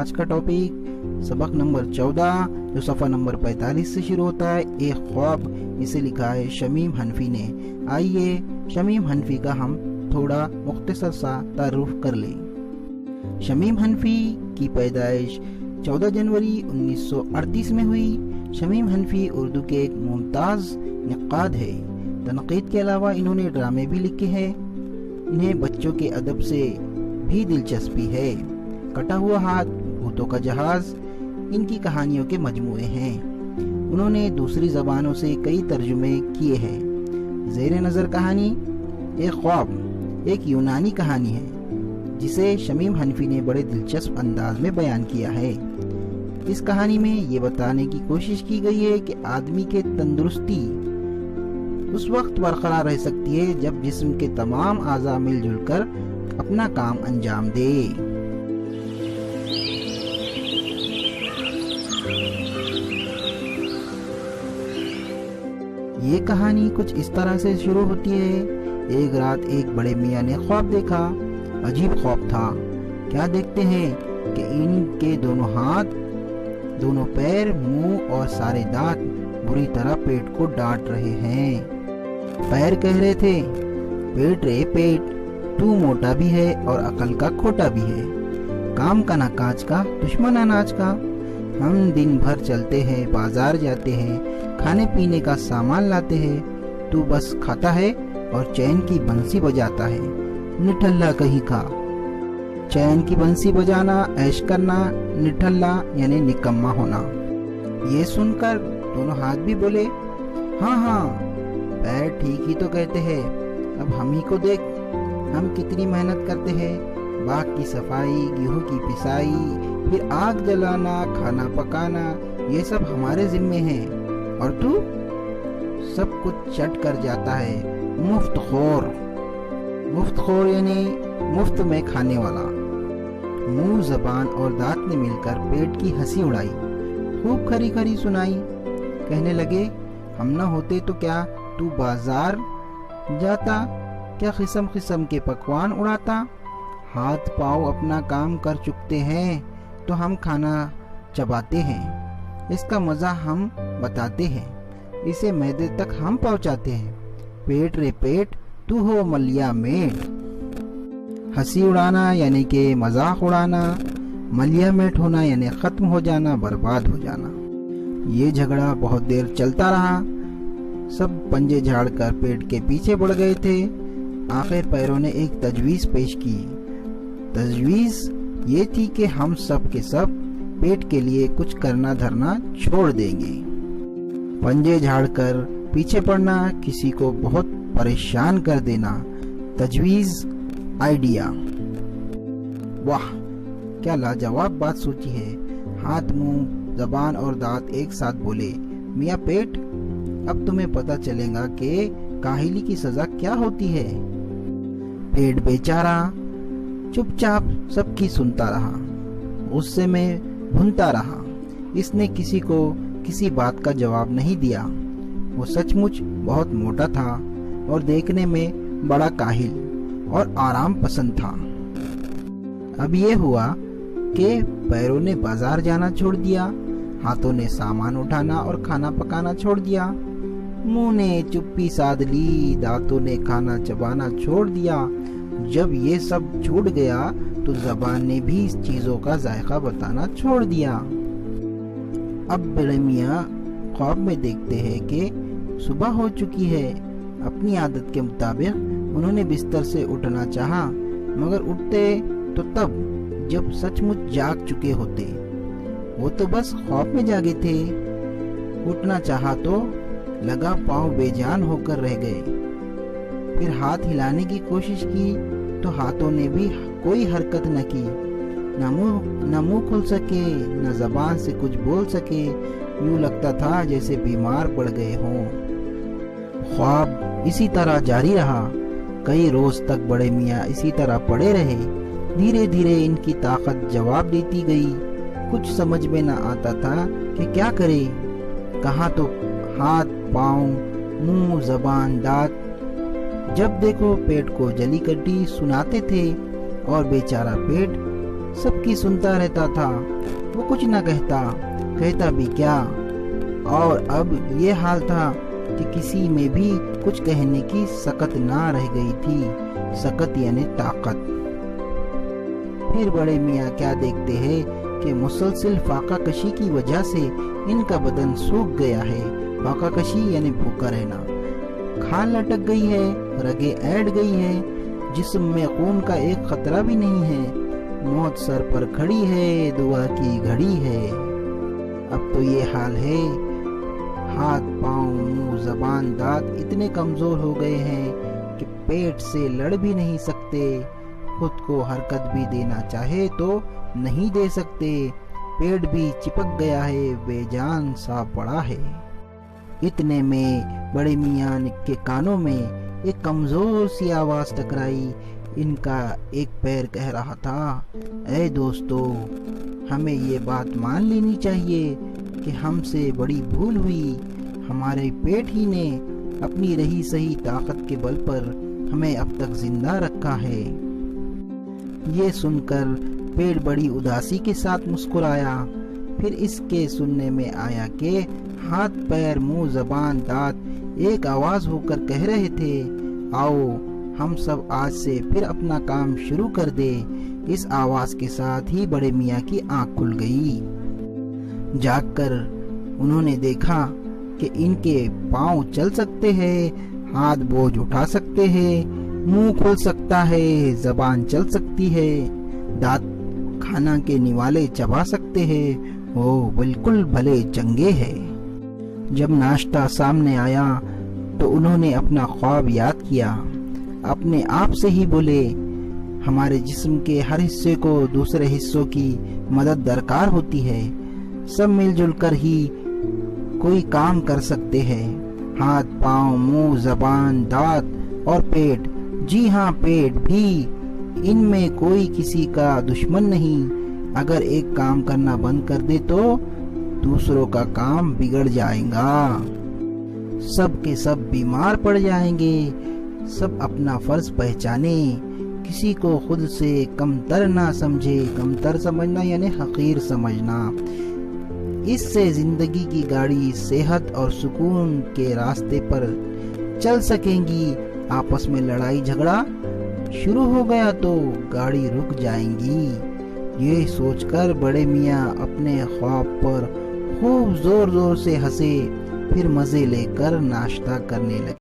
آج کا ٹاپک سبق نمبر 14 جو صفحہ نمبر 45 سے شروع ہوتا ہے، ایک خواب۔ اسے لکھا ہے شمیم حنفی نے۔ آئیے شمیم حنفی کا ہم تھوڑا مختصر سا تعارف کر لیں۔ شمیم حنفی کی پیدائش 14 جنوری 1938 میں ہوئی۔ شمیم حنفی اردو کے ایک ممتاز نقاد ہے۔ تنقید کے علاوہ انہوں نے ڈرامے بھی لکھے ہیں۔ انہیں بچوں کے ادب سے بھی دلچسپی ہے۔ کٹا ہوا ہاتھ، بھوتوں کا جہاز ان کی کہانیوں کے مجموعے ہیں۔ انہوں نے دوسری زبانوں سے کئی ترجمے کیے ہیں۔ زیر نظر کہانی ایک خواب ایک یونانی کہانی ہے جسے شمیم حنفی نے بڑے دلچسپ انداز میں بیان کیا ہے۔ اس کہانی میں یہ بتانے کی کوشش کی گئی ہے کہ آدمی کے تندرستی اس وقت برقرار رہ سکتی ہے جب جسم کے تمام اعضاء مل جل کر اپنا کام انجام دے۔ یہ کہانی کچھ اس طرح سے شروع ہوتی ہے۔ ایک رات ایک بڑے میاں نے خواب دیکھا۔ عجیب خواب تھا۔ کیا دیکھتے ہیں کہ ان کے دونوں ہاتھ، دونوں پیر، منہ اور سارے دانت بری طرح پیٹ کو ڈانٹ رہے ہیں۔ پیر کہہ رہے تھے، پیٹ رے پیٹ، تو موٹا بھی ہے اور عقل کا کھوٹا بھی ہے، کام کا نہ کاج کا، دشمن اناج کا۔ ہم دن بھر چلتے ہیں، بازار جاتے ہیں، کھانے پینے کا سامان لاتے ہیں، تو بس کھاتا ہے اور چین کی بنسی بجاتا ہے۔ نٹھلا کہیں کا۔ چین کی بنسی بجانا، عیش کرنا، نٹھلا یعنی نکما ہونا۔ یہ سن کر دونوں ہاتھ بھی بولے، ہاں ہاں، پیر ٹھیک ہی تو کہتے ہیں۔ اب ہم ہی کو دیکھ، ہم کتنی محنت کرتے ہیں، باغ کی صفائی، گیہوں کی پسائی، پھر آگ جلانا، کھانا پکانا، یہ سب ہمارے ذمے ہیں، اور تو سب کچھ چٹ کر جاتا ہے۔ مفت خور۔ مفت خور یعنی مفت میں کھانے والا۔ منہ، زبان اور دانت نے مل کر پیٹ کی ہنسی اڑائی، خوب کھری کھری سنائی۔ کہنے لگے، ہم نہ ہوتے تو کیا تو بازار جاتا، کیا قسم قسم کے پکوان اڑاتا، ہاتھ پاؤں اپنا کام کر چکتے ہیں تو ہم کھانا چباتے ہیں، اس کا مزہ ہم بتاتے ہیں، اسے معدے تک ہم پہنچاتے ہیں۔ پیٹ رے پیٹ، تو ہو ملیا میٹ۔ ہنسی اڑانا یعنی کہ مذاق اڑانا، ملیا میٹ ہونا یعنی ختم ہو جانا، برباد ہو جانا۔ یہ جھگڑا بہت دیر چلتا رہا۔ سب پنجے جھاڑ کر پیٹ کے پیچھے بڑھ گئے تھے۔ آخر پیروں نے ایک تجویز پیش کی۔ تجویز یہ تھی کہ ہم سب کے سب پیٹ کے لیے کچھ کرنا دھرنا چھوڑ دیں گے۔ پنجے جھاڑ کر پیچھے پڑنا، کسی کو بہت پریشان کر دینا، تجویز، آئیڈیا۔ واہ، کیا لاجواب بات سوچی ہے۔ ہاتھ، منہ، زبان اور دانت ایک ساتھ بولے، میاں پیٹ، اب تمہیں پتہ چلے گا کہ کاہلی کی سزا کیا ہوتی ہے۔ پیٹ بیچارہ چپ چاپ سب کی سنتا رہا، غصے میں بھنتا رہا۔ اس نے کسی کو کسی بات کا جواب نہیں دیا۔ وہ سچ مچ بہت موٹا تھا اور دیکھنے میں بڑا کاہل اور آرام پسند تھا۔ اب یہ ہوا کہ پیروں نے بازار جانا چھوڑ دیا، ہاتھوں نے سامان اٹھانا اور کھانا پکانا چھوڑ دیا، منہ نے چپی سادھ لی، دانتوں نے کھانا چبانا چھوڑ دیا۔ جب یہ سب چھوٹ گیا تو زبان نے بھی اس چیزوں کا ذائقہ بتانا چھوڑ دیا۔ اب بڑے میاں خواب میں دیکھتے ہیں کہ صبح ہو چکی ہے۔ اپنی عادت کے مطابق انہوں نے بستر سے اٹھنا چاہا، مگر اٹھتے تو تب جب سچ مچ جاگ چکے ہوتے۔ وہ تو بس خواب میں جاگے تھے۔ اٹھنا چاہا تو لگا پاؤں بے جان ہو کر رہ گئے۔ پھر ہاتھ ہلانے کی کوشش کی تو ہاتھوں نے بھی کوئی حرکت نہ کی، نہ منہ کھل سکے، نہ زبان سے کچھ بول سکے۔ یوں لگتا تھا جیسے بیمار پڑ گئے ہوں۔ خواب اسی طرح جاری رہا۔ کئی روز تک بڑے میاں اسی طرح پڑے رہے۔ دھیرے دھیرے ان کی طاقت جواب دیتی گئی۔ کچھ سمجھ میں نہ آتا تھا کہ کیا کرے۔ کہاں تو ہاتھ، پاؤں، منہ، زبان، دانت، جب دیکھو پیٹ کو جلی کٹی سناتے تھے، اور بیچارہ پیٹ سب کی سنتا رہتا تھا، وہ کچھ نہ کہتا بھی کیا۔ اور اب یہ حال تھا کہ کسی میں بھی کچھ کہنے کی سکت نہ رہ گئی تھی، سکت یعنی طاقت۔ پھر بڑے میاں کیا دیکھتے ہیں کہ مسلسل فاقہ کشی کی وجہ سے ان کا بدن سوکھ گیا ہے۔ فاقہ کشی یعنی بھوکا رہنا، کھال لٹک گئی ہے، رگیں اینٹ گئی ہے، جسم میں خون کا ایک قطرہ بھی نہیں ہے، موت سر پر کھڑی ہے، دعا کی گھڑی ہے۔ اب تو یہ حال ہے، ہاتھ پاؤں منہ زبان دانت اتنے کمزور ہو گئے ہیں کہ پیٹ سے لڑ بھی نہیں سکتے، خود کو حرکت بھی دینا چاہے تو نہیں دے سکتے، پیٹ بھی چپک گیا ہے، بے جان سا پڑا ہے۔ اتنے میں بڑے میاں کے کانوں میں ایک کمزور سی آواز ٹکرائی۔ ان کا ایک پیر کہہ رہا تھا، اے دوستو، ہمیں یہ بات مان لینی چاہیے کہ ہم سے بڑی بھول ہوئی، ہمارے پیٹ ہی نے اپنی رہی سہی طاقت کے بل پر ہمیں اب تک زندہ رکھا ہے۔ یہ سن کر پیٹ بڑی اداسی کے ساتھ مسکرایا۔ پھر اس کے سننے میں آیا کہ ہاتھ پیر منہ زبان دانت ایک آواز ہو کر کہہ رہے تھے، آؤ ہم سب آج سے پھر اپنا کام شروع کر دے۔ اس آواز کے ساتھ ہی بڑے میاں کی آنکھ کھل گئی۔ جاگ کر انہوں نے دیکھا کہ ان کے پاؤں چل سکتے ہیں، ہاتھ بوجھ اٹھا سکتے ہیں، منہ کھل سکتا ہے، زبان چل سکتی ہے، دانت کھانا کے نوالے چبا سکتے ہیں، وہ بالکل بھلے چنگے ہیں۔ جب ناشتہ سامنے آیا تو انہوں نے اپنا خواب یاد کیا، اپنے آپ سے ہی بولے، ہمارے جسم کے ہر حصے کو دوسرے حصوں کی مدد درکار ہوتی ہے، سب مل جل کر ہی کوئی کام کر سکتے ہیں، ہاتھ پاؤں منہ زبان دانت اور پیٹ، جی ہاں پیٹ بھی، ان میں کوئی کسی کا دشمن نہیں۔ اگر ایک کام کرنا بند کر دے تو دوسروں کا کام بگڑ جائے گا، سب کے سب بیمار پڑ جائیں گے۔ سب اپنا فرض پہچانے، کسی کو خود سے کمتر نہ سمجھے، کمتر سمجھنا یعنی حقیر سمجھنا۔ اس سے زندگی کی گاڑی صحت اور سکون کے راستے پر چل سکیں گی۔ آپس میں لڑائی جھگڑا شروع ہو گیا تو گاڑی رک جائیں گی۔ یہ سوچ کر بڑے میاں اپنے خواب پر خوب زور زور سے ہنسے، پھر مزے لے کر ناشتہ کرنے لگے۔